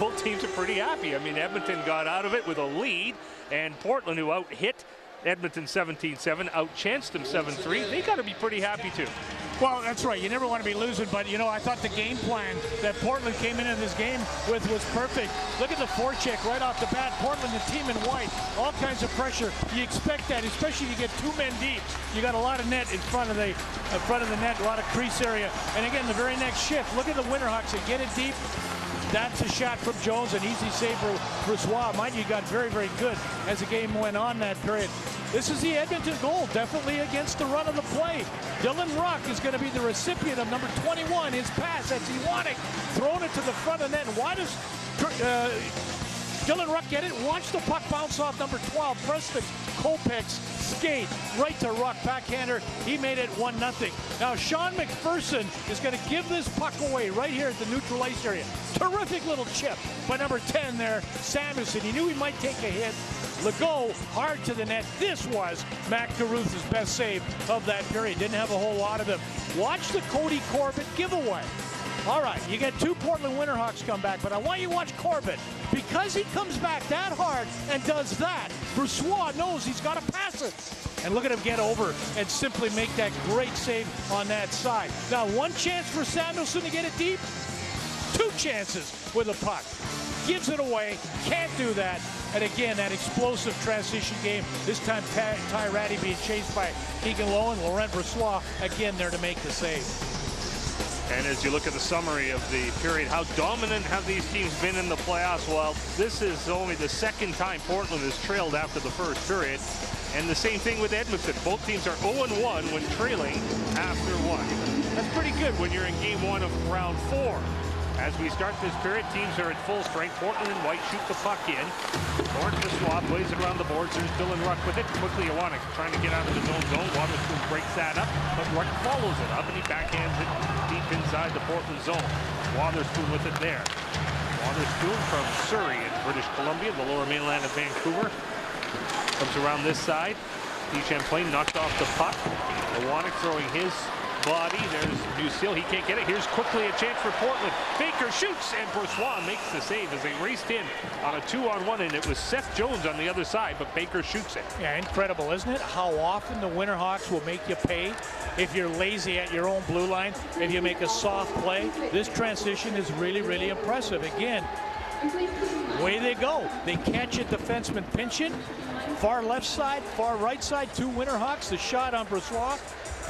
both teams are pretty happy. I mean, Edmonton got out of it with a lead, and Portland, who out-hit Edmonton 17-7, out-chanced them 7-3. They got to be pretty happy, too. Well, that's right. You never want to be losing, but, you know, I thought the game plan that Portland came into this game with was perfect. Look at the forecheck right off the bat. Portland, the team in white, all kinds of pressure. You expect that, especially if you get two men deep. You got a lot of net in front of the net, a lot of crease area. And again, the very next shift, look at the Winterhawks. They get it deep. That's a shot from Jones, an easy save for Brossoit. Mind you, got very, very good as the game went on that period. This is the Edmonton goal, definitely against the run of the play. Dylan Ruck is going to be the recipient of number 21. His pass, that's Iwanek, throwing it to the front of the net. And why does Dylan Ruck get it? Watch the puck bounce off number 12, Preston Kopech's skate right to Ruck, backhander. He made it 1-0. Now Sean McPherson is going to give this puck away right here at the neutral ice area. Terrific little chip by number 10 there, Samuelson. He knew he might take a hit. Legault hard to the net. This was Matt Carruth's best save of that period. Didn't have a whole lot of them. Watch the Cody Corbett giveaway. All right, you get two Portland Winterhawks come back, but I want you to watch Corbett. Because he comes back that hard and does that, Brossoit knows he's got to pass it. And look at him get over and simply make that great save on that side. Now, one chance for Samuelson to get it deep. Two chances with a puck. Gives it away, can't do that. And again, that explosive transition game. This time, Ty Ratty being chased by Keegan Lowe and Laurent Brossoit again there to make the save. And as you look at the summary of the period, how dominant have these teams been in the playoffs? Well, this is only the second time Portland has trailed after the first period. And the same thing with Edmonton. Both teams are 0-1 when trailing after one. That's pretty good when you're in game one of round 4. As we start this period, teams are at full strength. Portland and White shoot the puck in. Laurent Brossoit plays it around the boards. There's Dylan Ruck with it. Quickly, Iwanek trying to get out of his own zone. Waterspoon breaks that up, but Ruck follows it up, and he backhands it deep inside the Portland zone. Waterspoon with it there. Waterspoon from Surrey in British Columbia, the lower mainland of Vancouver. Comes around this side. P. Champlain knocked off the puck. Iwanek throwing his body. There's Musil. He can't get it. Here's quickly a chance for Portland. Baker shoots, and Brossoit makes the save as they raced in on a 2-on-1, and it was Seth Jones on the other side, but Baker shoots it. Yeah, incredible, isn't it? How often the Winterhawks will make you pay if you're lazy at your own blue line, if you make a soft play. This transition is really, really impressive. Again, away they go. They catch it, defenseman pinching. Far left side, far right side, two Winterhawks. The shot on Brossoit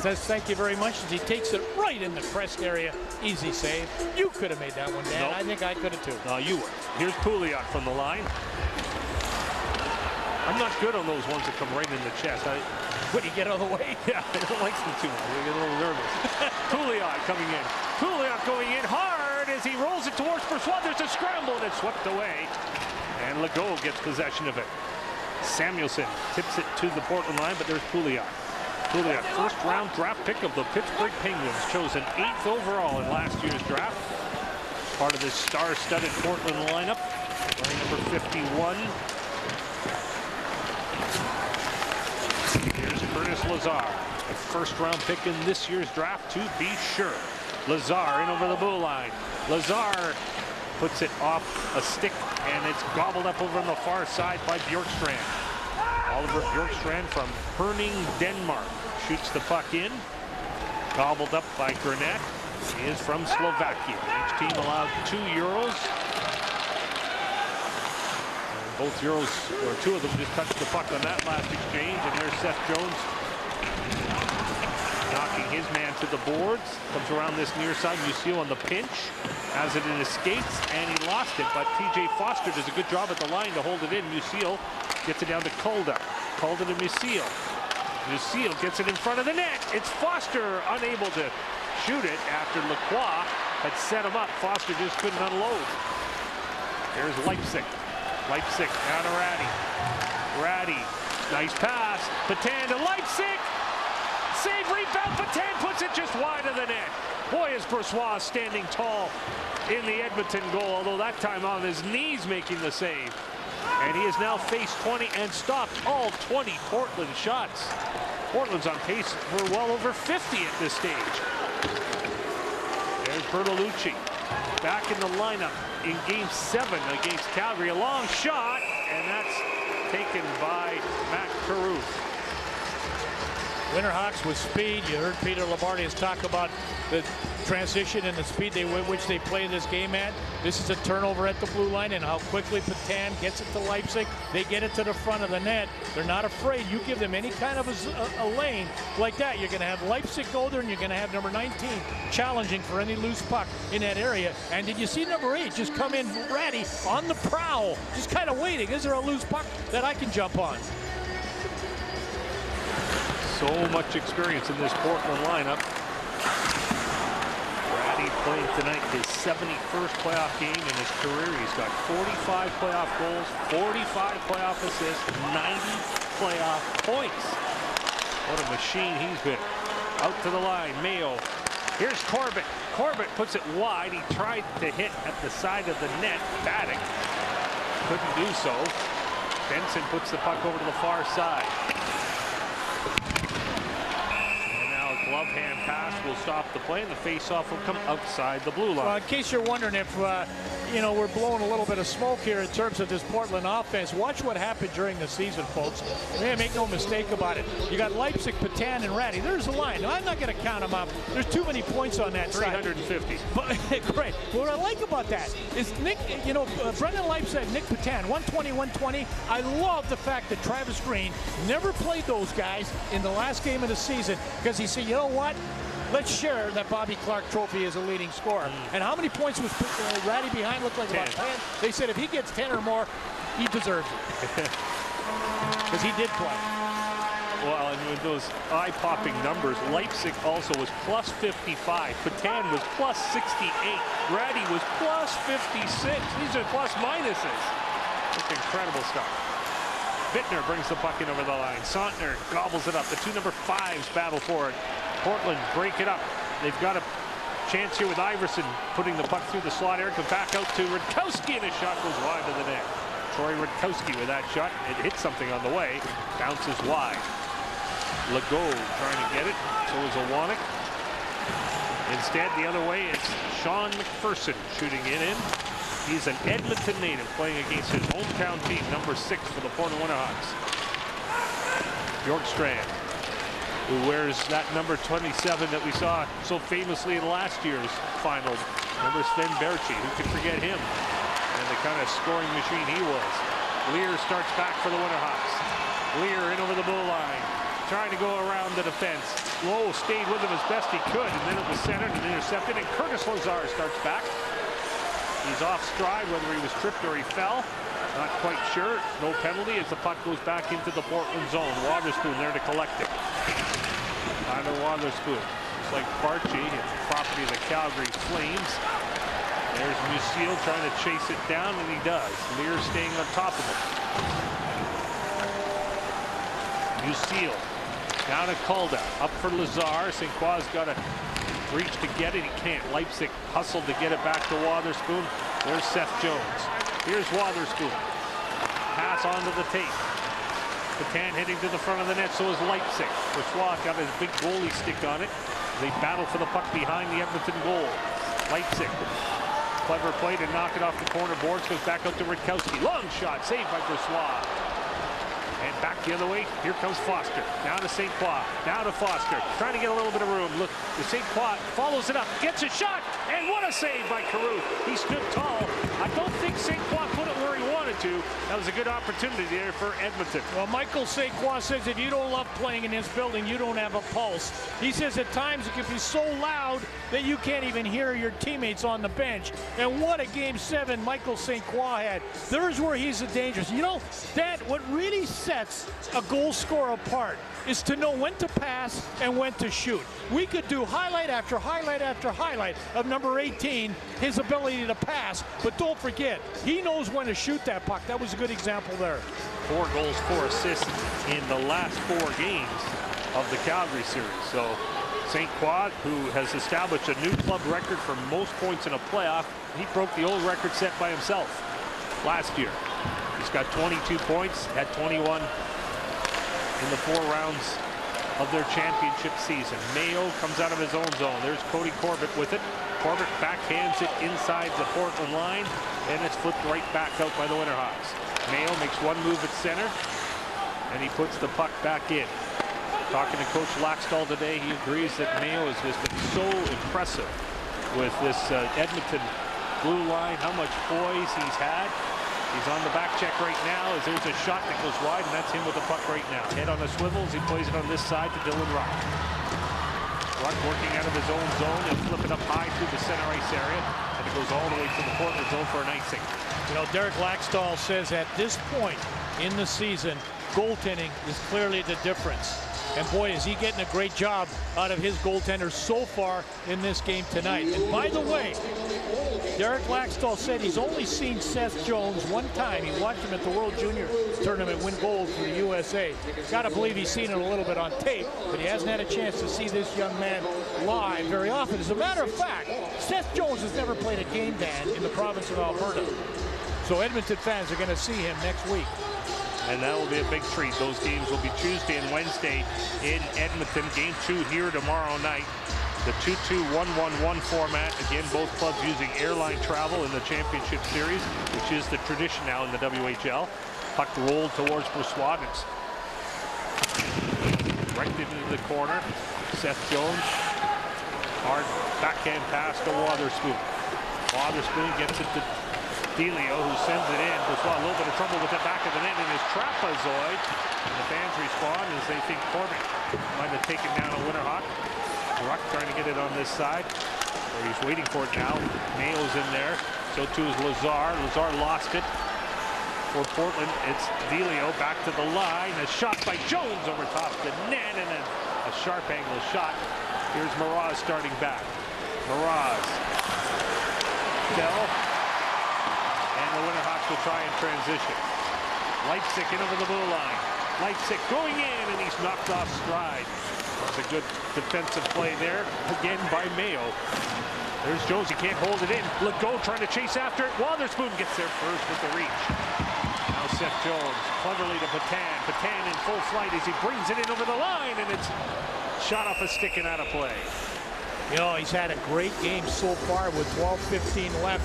says thank you very much as he takes it right in the crest area. Easy save. You could have made that one, Dan. Nope. I think I could have too. No, you were. Here's Pouliot from the line. I'm not good on those ones that come right in the chest. When you get out of the way? Yeah, I don't like them too much. I get a little nervous. Pouliot coming in. Pouliot going in hard as he rolls it towards Brossoit. There's a scramble and it's swept away. And Legault gets possession of it. Samuelson tips it to the Portland line, but there's Pouliot. Pouliot, first-round draft pick of the Pittsburgh Penguins, chosen 8th overall in last year's draft. Part of this star-studded Portland lineup. Wearing number 51. Here's Curtis Lazar, a first-round pick in this year's draft to be sure. Lazar in over the blue line. Lazar puts it off a stick, and it's gobbled up over on the far side by Bjorkstrand. Oliver Bjorkstrand from Herning, Denmark, shoots the puck in. Gobbled up by Grenat. He is from Slovakia. Each team allowed 2 Euros. And both Euros, or 2 of them, just touched the puck on that last exchange. And there's Seth Jones knocking his man to the boards. Comes around this near side. Musil on the pinch. Has it in his skates, and he lost it. But TJ Foster does a good job at the line to hold it in. Musil gets it down to Calder. Calder to Musil. Musil gets it in front of the net. It's Foster unable to shoot it after Lacroix had set him up. Foster just couldn't unload. Here's Leipzig. Leipzig down to Ratty. Ratty, nice pass. Patan to Leipzig. Save, rebound. Patan puts it just wide of the net. Boy, is Brossoit standing tall in the Edmonton goal, although that time on his knees making the save. And he has now faced 20 and stopped all 20 Portland shots. Portland's on pace for well over 50 at this stage. There's Bertolucci back in the lineup. in Game 7 against Calgary. A long shot, and that's taken by Matt Carruth. Winterhawks with speed. You heard Peter Labardius talk about the transition and the speed which they play this game at. This is a turnover at the blue line, and how quickly Petan gets it to Leipzig. They get it to the front of the net. They're not afraid. You give them any kind of a lane like that, you're going to have Leipzig go there, and you're going to have number 19 challenging for any loose puck in that area. And did you see number 8 just come in ratty on the prowl, just kind of waiting? Is there a loose puck that I can jump on? So much experience in this Portland lineup. Ratty playing tonight his 71st playoff game in his career. He's got 45 playoff goals, 45 playoff assists, 90 playoff points. What a machine he's been. Out to the line, Mayo. Here's Corbett. Corbett puts it wide. He tried to hit at the side of the net. Baddock couldn't do so. Benson puts the puck over to the far side. Glove hand pass will stop the play, and the face-off will come outside the blue line. Well, in case you're wondering if we're blowing a little bit of smoke here in terms of this Portland offense, watch what happened during the season, folks. Make no mistake about it. You got Leipzig, Petan, and Ratty. There's a line. Now, I'm not going to count them up. There's too many points on that 350. side. But great. What I like about that is Nick. Brendan Leipzig, Nick Petan, 120, 120. I love the fact that Travis Green never played those guys in the last game of the season because he said, you know what? Let's share that Bobby Clark trophy as a leading scorer. And how many points was Ratty behind? Looked like 10. About 10. They said if he gets 10 or more, he deserves it. Because he did play. Well, and with those eye-popping numbers, Leipzig also was plus 55. Petan was plus 68. Ratty was plus 56. These are plus minuses. It's incredible stuff. Bittner brings the puck in over the line. Sontner gobbles it up. The two number 5s battle for it. Portland break it up. They've got a chance here with Iverson putting the puck through the slot area. Comes back out to Rutkowski, and his shot goes wide of the net. Troy Rutkowski with that shot. It hits something on the way. Bounces wide. Legault trying to get it. So is Owanek. Instead, the other way, it's Sean McPherson shooting it in. He's an Edmonton native playing against his hometown team, number 6 for the Portland Winterhawks. Bjorkstrand, who wears that number 27 that we saw so famously in last year's final. Remember Sven Berchi, who could forget him, and the kind of scoring machine he was. Lear starts back for the Winterhawks. Lear in over the blue line, trying to go around the defense. Lowe stayed with him as best he could, and then it was centered and intercepted, and Curtis Lazar starts back. He's off stride, whether he was tripped or he fell. Not quite sure. No penalty as the puck goes back into the Portland zone. Wotherspoon there to collect it. Tyler Wotherspoon. Just like Barchi, property of the Calgary Flames. There's Musil trying to chase it down, and he does. Lear staying on top of him. Musil down to Calda. Up for Lazar. St. Croix's got to reach to get it. He can't. Leipzig hustled to get it back to Wotherspoon. There's Seth Jones. Here's Wotherspoon. Pass onto the tape. Petan hitting to the front of the net. So is Leipzig. Verschwach got his big goalie stick on it. They battle for the puck behind the Edmonton goal. Leipzig. Clever play to knock it off the corner boards. Goes back out to Rutkowski. Long shot. Saved by Verschwach. And back the other way, here comes Foster. Now to St. Croix, now to Foster. Trying to get a little bit of room. Look, the St. Croix follows it up, gets a shot, and what a save by Carruth. He stood tall. I don't think St. Croix put it where he wanted to. That was a good opportunity there for Edmonton. Well, Michael St. Croix says if you don't love playing in this building, you don't have a pulse. He says at times it can be so loud that you can't even hear your teammates on the bench. And what a Game 7 Michael St. Croix had. There's where he's dangerous. You know, that what really sets a goal scorer apart is to know when to pass and when to shoot. We could do highlight after highlight after highlight of number 18, his ability to pass, but don't forget, he knows when to shoot that puck. That was a good example there. 4 goals, 4 assists in the last 4 games of the Calgary series. So St. Croix, who has established a new club record for most points in a playoff, he broke the old record set by himself last year. He's got 22 points, had 21 in the 4 rounds of their championship season. Mayo comes out of his own zone. There's Cody Corbett with it. Corbett backhands it inside the Portland line, and it's flipped right back out by the Winterhawks. Mayo makes one move at center, and he puts the puck back in. Talking to Coach Laxdal today, he agrees that Mayo has just been so impressive with this Edmonton blue line, how much poise he's had. He's on the back check right now as there's a shot that goes wide, and that's him with the puck right now. Head on the swivels, he plays it on this side to Dylan Ruck. Ruck working out of his own zone and flipping up high through the center ice area, and it goes all the way to the Portland zone for an icing. You know, Derek Laxdal says at this point in the season, goaltending is clearly the difference. And boy, is he getting a great job out of his goaltender so far in this game tonight. And by the way, Derek Laxdal said he's only seen Seth Jones one time. He watched him at the World Junior Tournament win gold for the USA. Got to believe he's seen it a little bit on tape, but he hasn't had a chance to see this young man live very often. As a matter of fact, Seth Jones has never played a game ban in the province of Alberta. So Edmonton fans are going to see him next week. And that will be a big treat. Those games will be Tuesday and Wednesday in Edmonton. Game 2 here tomorrow night. The 2-2-1-1-1 format. Again, both clubs using airline travel in the championship series, which is the tradition now in the WHL. Puck rolled towards Broussard. It's directed into the corner. Seth Jones. Hard backhand pass to Wotherspoon. Wotherspoon gets it to Delio, who sends it in. Broussard a little bit of trouble with the back of the net in his trapezoid. And the fans respond as they think Corbett might have taken down a Winterhawk. Ruck trying to get it on this side, where he's waiting for it now. Mayo's in there. So too is Lazar. Lazar lost it. For Portland, it's Delio back to the line. A shot by Jones over top the net, and then a sharp angle shot. Here's Miraz starting back. Miraz. Fell. And the Winterhawks will try and transition. Leipzig in over the blue line. Leipzig going in, and he's knocked off stride. It's a good defensive play there, again by Mayo. There's Jones, he can't hold it in. Legault trying to chase after it. Wotherspoon gets there first with the reach. Now Seth Jones, cleverly to Patan. Patan in full flight as he brings it in over the line, and it's shot off a stick and out of play. You know, he's had a great game so far with 12:15 left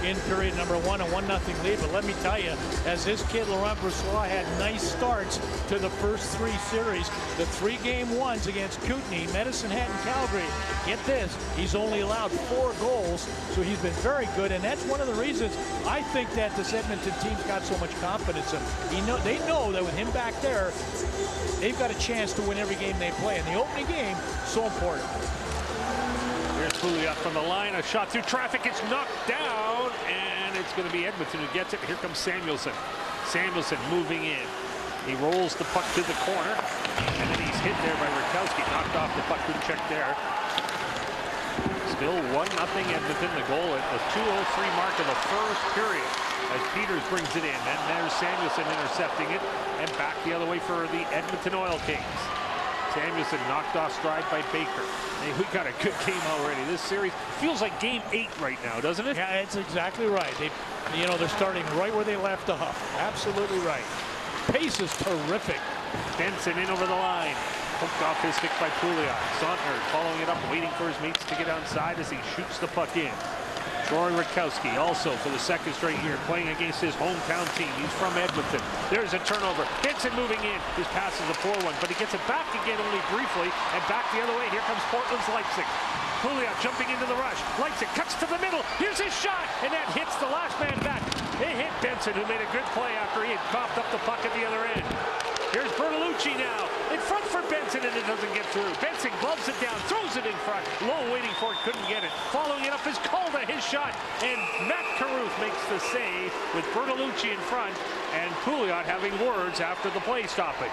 in period number 1, a 1-0 lead. But let me tell you, as this kid, Laurent Broussard, had nice starts to the first 3 series. The 3 game ones against Kootenay, Medicine Hat, and Calgary. Get this, he's only allowed 4 goals, so he's been very good. And that's one of the reasons I think that this Edmonton team's got so much confidence in him. They know that with him back there, they've got a chance to win every game they play. And the opening game, so important. Here's Pouliot from the line. A shot through traffic. It's knocked down, and it's going to be Edmonton who gets it. Here comes Samuelson. Samuelson moving in. He rolls the puck to the corner, and then he's hit there by Rakowski. Knocked off the puck. Good check there. Still 1-0 Edmonton. The goal at the 2:03 mark of the first period as Peters brings it in. And there's Samuelson intercepting it, and back the other way for the Edmonton Oil Kings. Samuelson knocked off stride by Baker. Hey, we got a good game already. This series feels like game 8 right now, doesn't it? Yeah, it's exactly right. They're starting right where they left off. Absolutely right. Pace is terrific. Benson in over the line. Hooked off his stick by Pouliot. Sauntner following it up, waiting for his mates to get outside as he shoots the puck in. Troy Rakowski also for the second straight year playing against his hometown team. He's from Edmonton. There's a turnover. Benson moving in. His pass is a poor one, but he gets it back again only briefly, and back the other way. Here comes Portland's Leipzig. Pouliot jumping into the rush. Leipzig cuts to the middle. Here's his shot, and that hits the last man back. They hit Benson, who made a good play after he had coughed up the puck at the other end. Here's Bertolucci now. In front for Benson, and it doesn't get through. Benson gloves it down, throws it in front. Lowe waiting for it, couldn't get it. Following it up is Calda, his shot. And Matt Carruth makes the save with Bertolucci in front, and Pouliot having words after the play stoppage.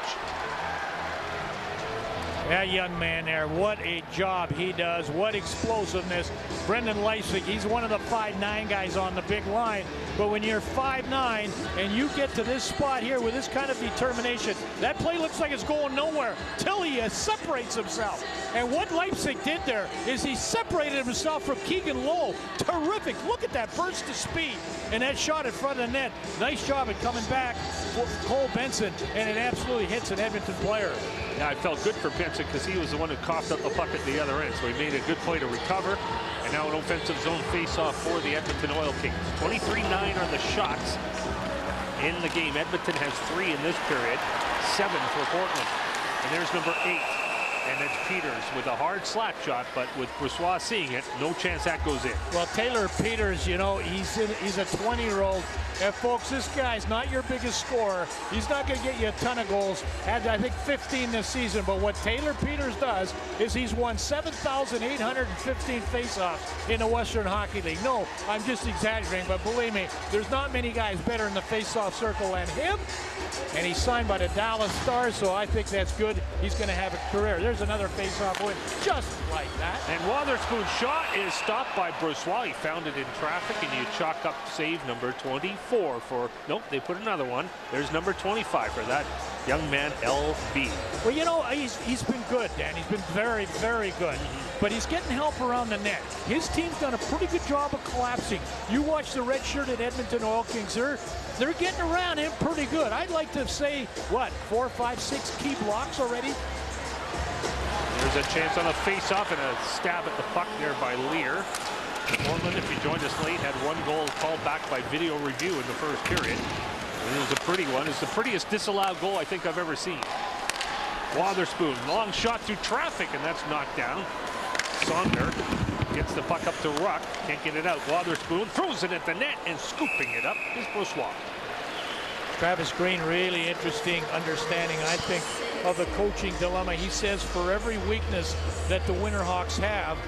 That young man there, what a job he does. What explosiveness. Brendan Leipzig, he's one of the 5'9" guys on the big line. But when you're 5'9" and you get to this spot here with this kind of determination, that play looks like it's going nowhere till he separates himself. And what Leipzig did there is he separated himself from Keegan Lowe. Terrific. Look at that burst of speed and that shot in front of the net. Nice job at coming back for Cole Benson, and it absolutely hits an Edmonton player. Yeah, I felt good for Benson because he was the one who coughed up the puck at the other end. So he made a good play to recover, and And now an offensive zone face-off for the Edmonton Oil Kings. 23-9 are the shots in the game. Edmonton has 3 in this period, 7 for Portland. And there's number 8. And it's Peters with a hard slap shot, but with Brissois seeing it, no chance that goes in. Well, Taylor Peters, you know, he's a 20-year-old. And folks, this guy's not your biggest scorer. He's not going to get you a ton of goals. Had, I think, 15 this season. But what Taylor Peters does is he's won 7,815 faceoffs in the Western Hockey League. No, I'm just exaggerating, but believe me, there's not many guys better in the faceoff circle than him. And he's signed by the Dallas Stars, so I think that's good. He's going to have a career. There's another faceoff win, just like that. And Wotherspoon's shot is stopped by Brissois. He found it in traffic, and you chalk up save number 24 for, nope, they put another one. There's number 25 for that young man, LB. Well, you know, he's been good, Dan. He's been very, very good. But he's getting help around the net. His team's done a pretty good job of collapsing. You watch the red-shirted Edmonton Oil Kings. They're getting around him pretty good. I'd like to say, what, 4, 5, 6 key blocks already? There's a chance on a face-off and a stab at the puck there by Lear. Portland, if you joined us late, had 1 goal called back by video review in the first period. And it was a pretty one. It's the prettiest disallowed goal I think I've ever seen. Wotherspoon, long shot through traffic, and that's knocked down. Sonder gets the puck up to Ruck, can't get it out. Wotherspoon throws it at the net, and scooping it up is Brissois. Travis Green, really interesting understanding, I think, of the coaching dilemma. He says for every weakness that the Winterhawks have,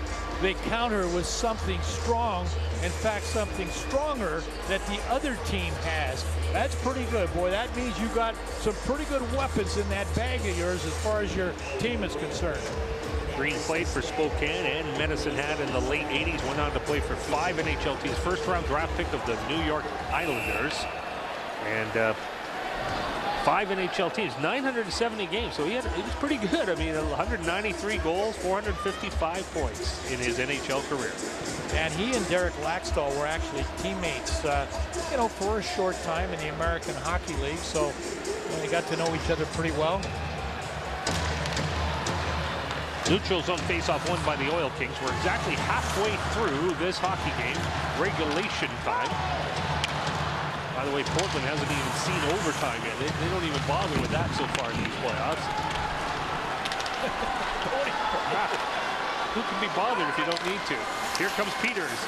they counter with something strong, in fact something stronger that the other team has. That's pretty good, boy. That means you got some pretty good weapons in that bag of yours as far as your team is concerned. Green played for Spokane and Medicine Hat in the late 80s, went on to play for 5 NHL teams, first round draft pick of the New York Islanders, and 5 NHL teams, 970 games, so he was pretty good. I mean, 193 goals, 455 points in his NHL career. And he and Derek Laxdal were actually teammates, you know, for a short time in the American Hockey League, so they got to know each other pretty well. Neutral zone faceoff won by the Oil Kings. We're exactly halfway through this hockey game, regulation time. By the way, Portland hasn't even seen overtime yet. They don't even bother with that so far in these playoffs. Who can be bothered if you don't need to? Here comes Peters.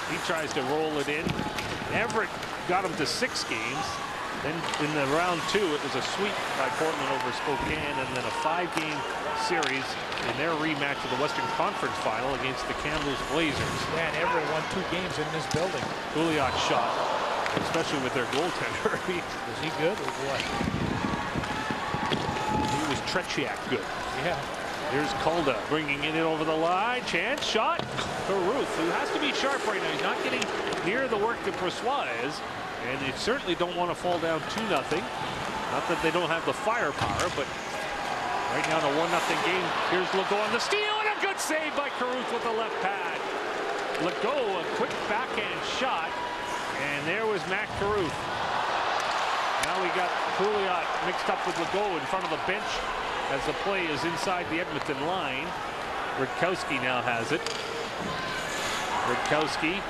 He tries to roll it in. Everett got him to 6 games. Then in the round 2, it was a sweep by Portland over Spokane, and then a 5-game series in their rematch of the Western Conference Final against the Kamloops Blazers. Man, Everett won 2 games in this building. Pouliot shot, especially with their goaltender. Was he good or what? He was Tretiak good. Yeah. Here's Calda bringing it in over the line. Chance shot. Caruth, who has to be sharp right now. He's not getting near the work that Brissois is. And they certainly don't want to fall down 2-0. Not that they don't have the firepower, but right now in a 1-0 game. Here's Legault on the steal, and a good save by Caruth with the left pad. Legault, a quick backhand shot, and there was Matt Caruth. Now we got Pouliot mixed up with Legault in front of the bench as the play is inside the Edmonton line. Rutkowski now has it. Rutkowski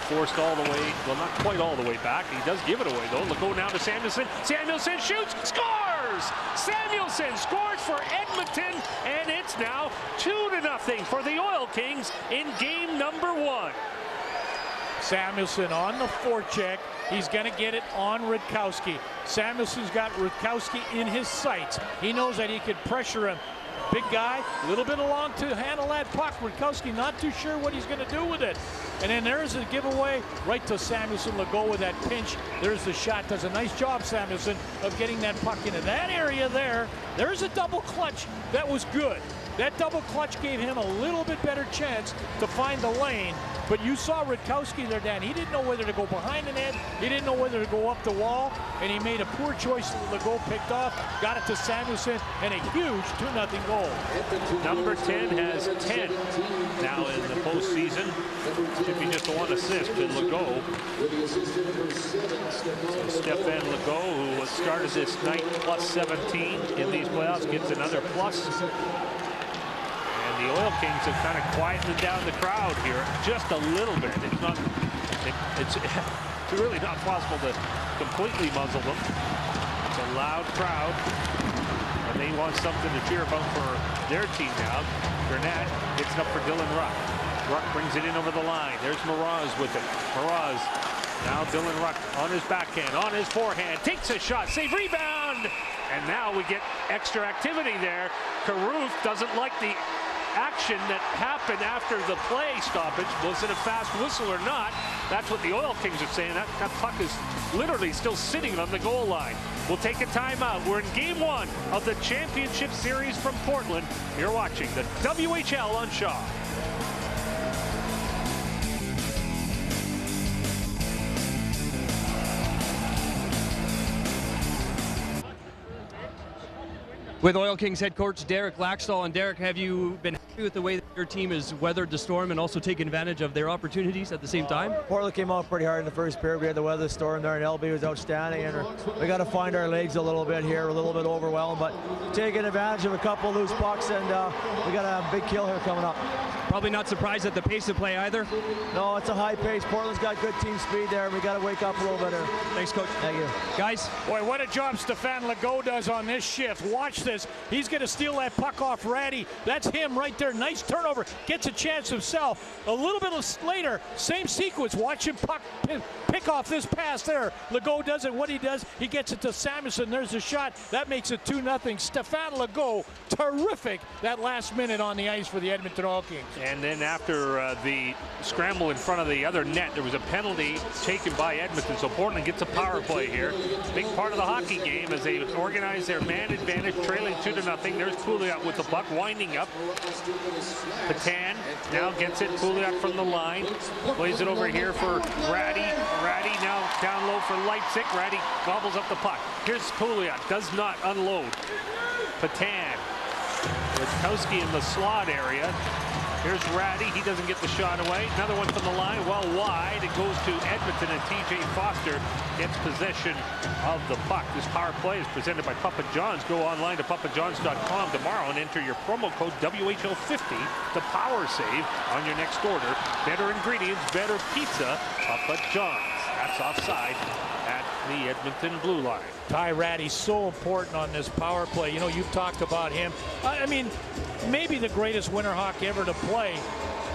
forced all the way, well, not quite all the way back. He does give it away, though. Legault now to Samuelson. Samuelson shoots, scores! Samuelson scores for Edmonton, and it's now 2-0 for the Oil Kings in game number 1. Samuelson on the forecheck. He's going to get it on Rutkowski. Samuelson's got Rutkowski in his sights. He knows that he could pressure him. Big guy, a little bit long to handle that puck. Rutkowski not too sure what he's going to do with it. And then there's a giveaway right to Samuelson. Legault with that pinch. There's the shot. Does a nice job, Samuelson, of getting that puck into that area there. There's a double clutch. That was good. That double clutch gave him a little bit better chance to find the lane. But you saw Rutkowski there, Dan. He didn't know whether to go behind the net. He didn't know whether to go up the wall. And he made a poor choice that Legault picked off. Got it to Samuelson. And a huge 2-0 goal. Number 10 has 10 now in the postseason. Should be just 1 assist to Legault. So Stéphane Legault, who started this night plus 17 in these playoffs, gets another plus. And the Oil Kings have kind of quieted down the crowd here just a little bit. It's not, it's really not possible to completely muzzle them. It's a loud crowd, and they want something to cheer about for their team now. Burnett gets it up for Dylan Ruck. Ruck brings it in over the line. There's Mraz with it. Mraz, now Dylan Ruck on his backhand, on his forehand, takes a shot, save, rebound! And now we get extra activity there. Caruth doesn't like the action that happened after the play stoppage. Was it a fast whistle or not? That's what the Oil Kings are saying. That puck is literally still sitting on the goal line. We'll take a timeout. We're in game 1 of the championship series from Portland. You're watching the WHL on Shaw. With Oil Kings head coach Derek Laxdal. And Derek, have you been happy with the way that your team has weathered the storm and also taken advantage of their opportunities at the same time? Portland came out pretty hard in the first period. We had to weather the storm there, and LB was outstanding. And we got to find our legs a little bit here. We're a little bit overwhelmed, but taking advantage of a couple loose pucks, and we got a big kill here coming up. Probably not surprised at the pace of play either. No, it's a high pace. Portland's got good team speed there, and we got to wake up a little bit here. Thanks, coach. Thank you. Guys. Boy, what a job Stefan Legault does on this shift. Watch this. He's going to steal that puck off Ratty. That's him right there. Nice turnover. Gets a chance himself. A little bit later, same sequence. Watch him pick off this pass there. Legault does it. What he does, he gets it to Samuelson. There's a shot. That makes it 2-0. Stefan Legault, terrific that last minute on the ice for the Edmonton Oil Kings. And then after the scramble in front of the other net, there was a penalty taken by Edmonton. So Portland gets a power play here. Big part of the hockey game as they organize their man advantage, trailing 2-0. There's Pouliot with the puck, winding up. Patan now gets it. Pouliot from the line. Plays it over here for Ratty. Ratty now down low for Leipzig. Ratty gobbles up the puck. Here's Pouliot. Does not unload. Patan. Witkowski in the slot area. Here's Ratty. He doesn't get the shot away. Another one from the line. Well wide. It goes to Edmonton, and TJ Foster gets possession of the puck. This power play is presented by Papa John's. Go online to papajohns.com tomorrow and enter your promo code WHL50 to power save on your next order. Better ingredients, better pizza. Papa John's. That's offside at the Edmonton blue line. Ty Ratty, so important on this power play. You know, you've talked about him. I mean, maybe the greatest winter hawk ever to play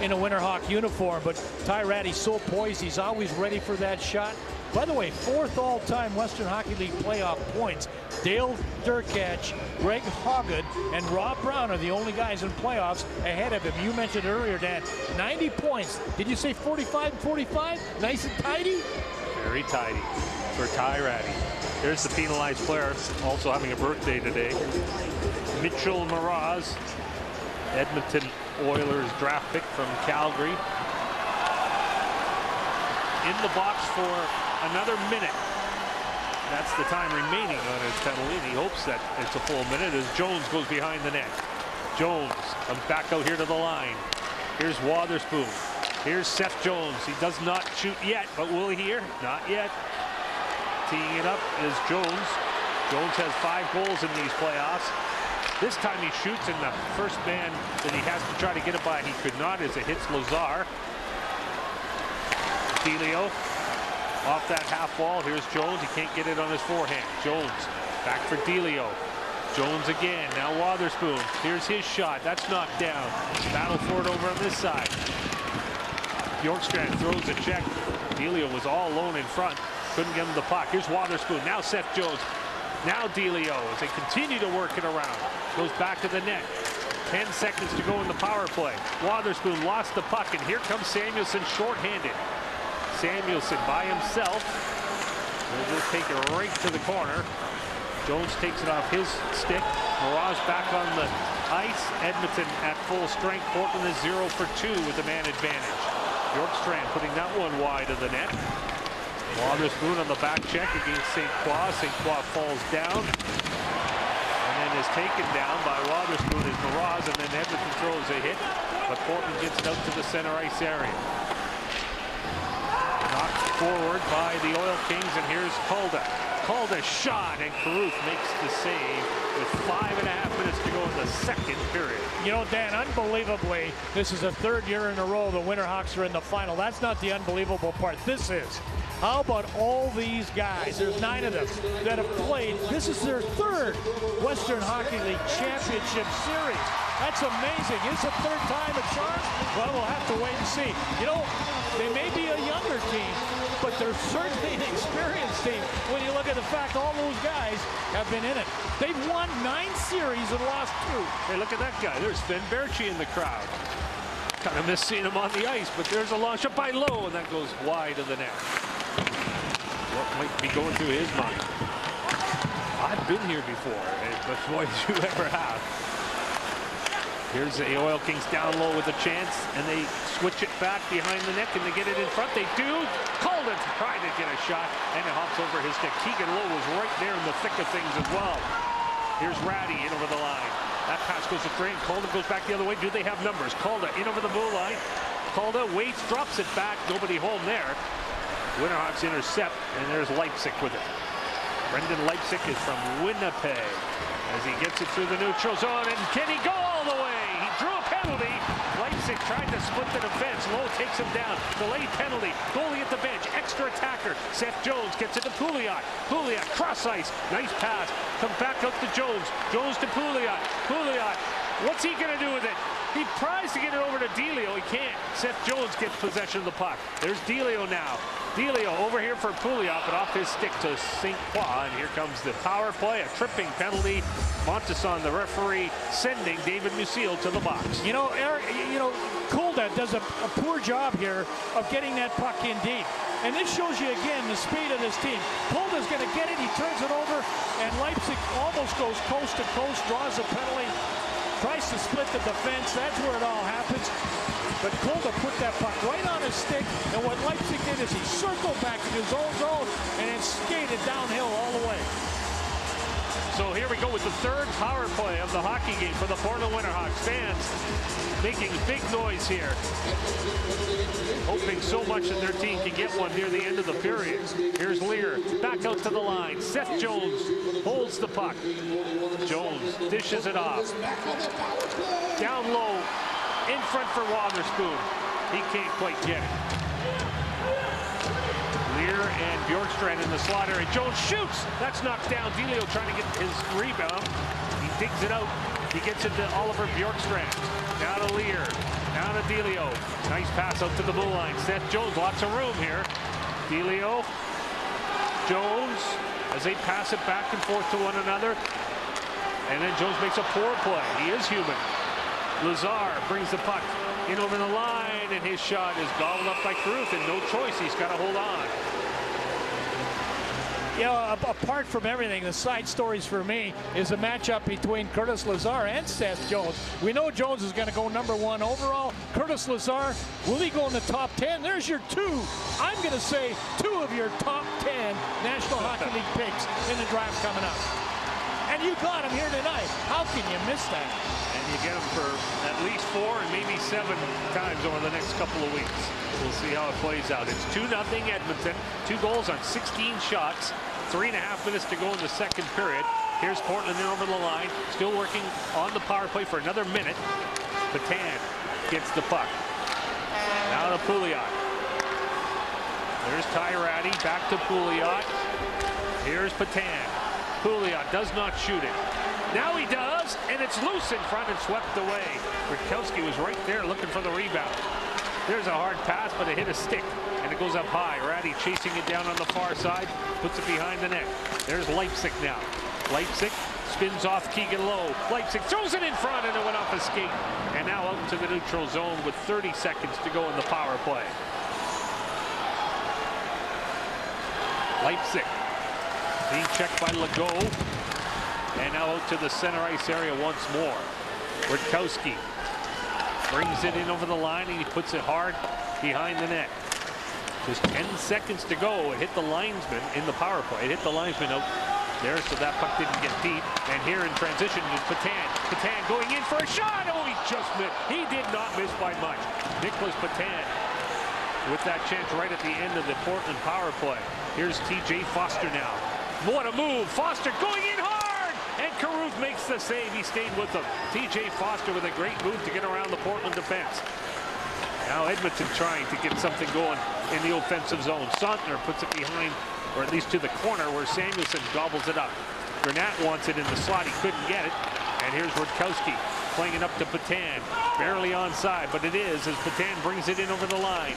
in a winter hawk uniform, but Ty Ratty's so poised. He's always ready for that shot. By the way, 4th all-time Western Hockey League playoff points. Dale Derkach, Greg Hoggett, and Rob Brown are the only guys in playoffs ahead of him. You mentioned earlier, Dan, 90 points. Did you say 45 and 45? Nice and tidy? Very tidy for Ty Ratty. There's the penalized player, also having a birthday today. Mitchell Mraz, Edmonton Oilers draft pick from Calgary. In the box for another minute. That's the time remaining on his penalty, and he hopes that it's a full minute as Jones goes behind the net. Jones comes back out here to the line. Here's Wotherspoon. Here's Seth Jones. He does not shoot yet, but will he here? Not yet. Teeing it up is Jones. Jones has 5 goals in these playoffs. This time he shoots, and the first man that he has to try to get it by, he could not, as it hits Lazar. Delio off that half wall. Here's Jones. He can't get it on his forehand. Jones back for Delio. Jones again. Now Wotherspoon. Here's his shot. That's knocked down. Battle for it over on this side. Bjorkstrand throws a check. Delio was all alone in front. Couldn't get him the puck. Here's Wotherspoon. Now Seth Jones. Now Delio as they continue to work it around. Goes back to the net. 10 seconds to go in the power play. Wotherspoon lost the puck, and here comes Samuelson shorthanded. Samuelson by himself. He'll just take it right to the corner. Jones takes it off his stick. Mirage back on the ice. Edmonton at full strength. Portland is 0 for 2 with the man advantage. Bjorkstrand putting that one wide of the net. Wotherspoon on the back check against St. Croix. St. Croix falls down. And then is taken down by Wotherspoon as Mirage, and then Edmonton throws a hit. But Portland gets it out to the center ice area. Knocked forward by the Oil Kings, and here's Calda. Calda shot, and Caruth makes the save with 5.5 minutes to go in the second period. You know, Dan, unbelievably, this is the third year in a row the Winterhawks are in the final. That's not the unbelievable part. This is. How about all these guys? There's 9 of them that have played. This is their third Western Hockey League Championship Series. That's amazing. It's the third time at Sharks. Well, we'll have to wait and see. You know, they may be a younger team, but they're certainly an experienced team when you look at the fact all those guys have been in it. They've won 9 series and lost 2. Hey, look at that guy. There's Sven Berchi in the crowd. Kind of miss seeing him on the ice, but there's a launch up by Lowe, and that goes wide of the net. What might be going through his mind? I've been here before, but boy, did you ever have. Here's the Oil Kings down low with a chance, and they switch it back behind the net. Can they get it in front? They do. Calden trying to get a shot, and it hops over his stick. Keegan Lowe was right there in the thick of things as well. Here's Ratty in over the line. That pass goes to Crane. Calden goes back the other way. Do they have numbers? Calden in over the blue line. Calden waits, drops it back. Nobody home there. Winterhawks intercept, and there's Leipzig with it. Brendan Leipzig is from Winnipeg as he gets it through the neutral zone, and can he go all the way? He drew a penalty. Leipzig tried to split the defense. Lowe takes him down. Delayed penalty. Goalie at the bench. Extra attacker. Seth Jones gets it to Pouliot. Pouliot cross ice. Nice pass. Comes back out to Jones. Jones to Pouliot. Pouliot. What's he going to do with it? He tries to get it over to Delio. He can't. Seth Jones gets possession of the puck. There's Delio now. Delio over here for Pouliot, but off his stick to St. Croix. And here comes the power play. A tripping penalty. Montesson, the referee, sending David Musil to the box. You know, Eric, Kulda does a poor job here of getting that puck in deep. And this shows you again the speed of this team. Kulda's going to get it. He turns it over, and Leipzig almost goes coast to coast, draws a penalty. Tries to split the defense. That's where it all happens. But Kulda put that puck right on his stick. And what Leipzig did is he circled back in his own zone and then skated downhill all the way. So here we go with the third power play of the hockey game for the Portland Winterhawks. Fans making big noise here. Hoping so much that their team can get one near the end of the period. Here's Lear back out to the line. Seth Jones holds the puck. Jones dishes it off. Down low, in front for Wotherspoon. He can't quite get it. Lear and Bjorkstrand in the slot area. Jones shoots. That's knocked down. Delio trying to get his rebound. He digs it out. He gets it to Oliver Bjorkstrand. Now to Lear. Now to Delio. Nice pass out to the blue line. Seth Jones, lots of room here. Delio. Jones as they pass it back and forth to one another. And then Jones makes a poor play. He is human. Lazar brings the puck in over the line, and his shot is gobbled up by Caruth, and no choice. He's got to hold on. You know, apart from everything, the side stories for me is the matchup between Curtis Lazar and Seth Jones. We know Jones is going to go #1 overall. Curtis Lazar, will he go in the top 10? There's your 2. I'm going to say 2 of your top 10 National Hockey League picks in the draft coming up. And you got him here tonight. How can you miss that? And you get him for at least 4 and maybe 7 times over the next couple of weeks. We'll see how it plays out. It's 2-0 Edmonton. 2 goals on 16 shots. 3.5 minutes to go in the second period. Here's Portland in over the line. Still working on the power play for another minute. Patan gets the puck. Now to Pouliot. There's Ty Ratty. Back to Pouliot. Here's Patan. Pouliot does not shoot it. Now he does, and it's loose in front and swept away. Rutkowski was right there looking for the rebound. There's a hard pass, but it hit a stick, and it goes up high. Ratty chasing it down on the far side, puts it behind the net. There's Leipzig now. Leipzig spins off Keegan Lowe. Leipzig throws it in front, and it went off a skate. And now out to the neutral zone with 30 seconds to go in the power play. Leipzig being checked by Legault. And now out to the center ice area once more. Rutkowski brings it in over the line, and he puts it hard behind the net. Just 10 seconds to go. It hit the linesman in the power play. It hit the linesman out there, so that puck didn't get deep. And here in transition is Patan. Patan going in for a shot. Oh, he just missed. He did not miss by much. Nicholas Patan with that chance right at the end of the Portland power play. Here's TJ Foster now. What a move. Foster going in hard. And Caruth makes the save. He stayed with them. TJ Foster with a great move to get around the Portland defense. Now Edmonton trying to get something going in the offensive zone. Sontner puts it behind, or at least to the corner, where Samuelson gobbles it up. Granat wants it in the slot. He couldn't get it. And here's Rutkowski playing it up to Patan. Barely onside, but it is as Patan brings it in over the line.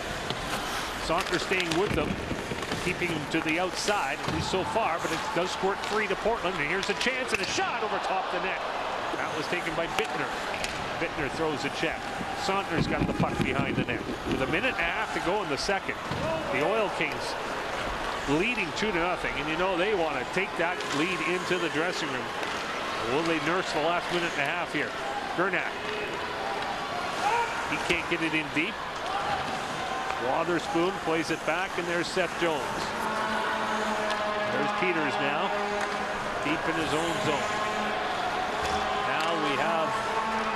Sontner staying with them, keeping him to the outside, at least so far, but it does squirt free to Portland. And here's a chance and a shot over top the net. That was taken by Bittner. Bittner throws a check. Sontner's got the puck behind the net. With a minute and a half to go in the second, the Oil Kings leading 2-0, and you know they want to take that lead into the dressing room. Will they nurse the last minute and a half here? Gernat. He can't get it in deep. Wotherspoon plays it back, and there's Seth Jones. There's Peters now, deep in his own zone. Now we have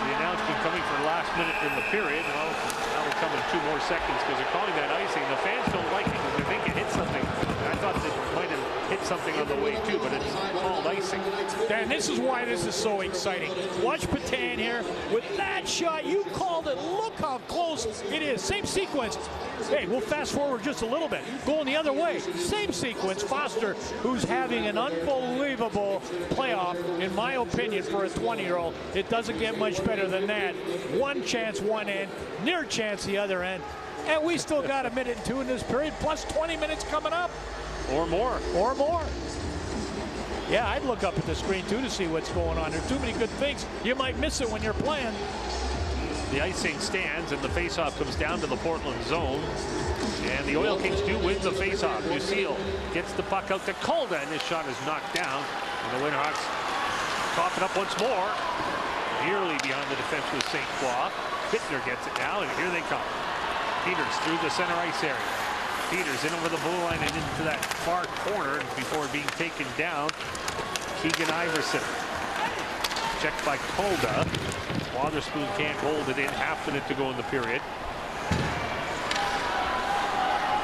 the announcement coming for last minute in the period. Well, that will come in 2 more seconds because they're calling that icing. The fans don't like it because they think it hit something. I thought they might have hit something on the way too, but it's called icing. Dan, this is why this is so exciting. Watch Patan here with that shot. You called it. Look how close it is. Same sequence. Hey, we'll fast forward just a little bit. Going the other way. Same sequence. Foster, who's having an unbelievable playoff, in my opinion, for a 20-year-old. It doesn't get much better than that. One chance one end, near chance the other end. And we still got 1 minute and 2 in this period, plus 20 minutes coming up. Or more. Or more. Yeah, I'd look up at the screen, too, to see what's going on. There's too many good things. You might miss it when you're playing. The icing stands, and the faceoff comes down to the Portland zone. And the Oil Kings do win the faceoff. Lucille gets the puck out to Calda, and his shot is knocked down. And the Winterhawks coughing up once more. Nearly behind the defense with St. Croix. Bittner gets it now, and here they come. Peters through the center ice area. Peters in over the blue line and into that far corner before being taken down. Keegan Iverson. Checked by Calda. Wotherspoon can't hold it in. Half minute to go in the period.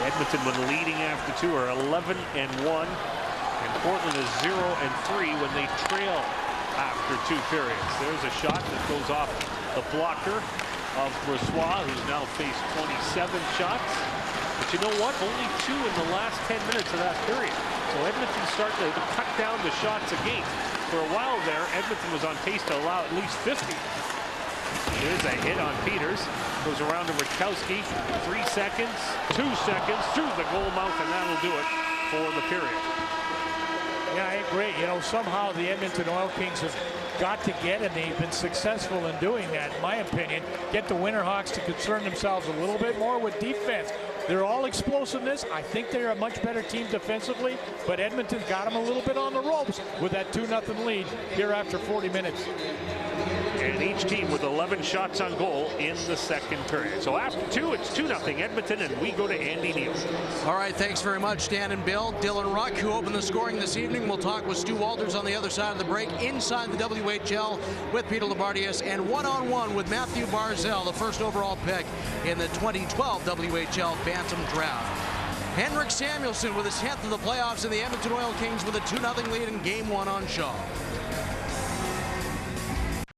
Edmonton, when leading after 2, are 11-1. And Portland is 0-3 when they trail after 2 periods. There's a shot that goes off the blocker of Brossois, who's now faced 27 shots. But you know what? Only 2 in the last 10 minutes of that period. So Edmonton starting to cut down the shots against. For a while there, Edmonton was on pace to allow at least 50. Here's a hit on Peters. Goes around to Rutkowski. 3 seconds, 2 seconds, through the goal mouth, and that'll do it for the period. Yeah, I agree. You know, somehow the Edmonton Oil Kings have got to get, and they've been successful in doing that, in my opinion, get the Winterhawks to concern themselves a little bit more with defense. They're all explosiveness. I think they're a much better team defensively, but Edmonton's got them a little bit on the ropes with that 2-0 lead here after 40 minutes. And each team with 11 shots on goal in the second period. So after 2, it's 2-0 Edmonton, and we go to Andy Neal. All right, thanks very much, Dan and Bill. Dylan Ruck, who opened the scoring this evening. We'll talk with Stu Walters on the other side of the break, inside the WHL with Peter Labardius, and one-on-one with Matthew Barzell, the first overall pick in the 2012 WHL Bantam Draft. Henrik Samuelsson with his 10th of the playoffs, and the Edmonton Oil Kings with a 2-0 lead in Game 1 on Shaw.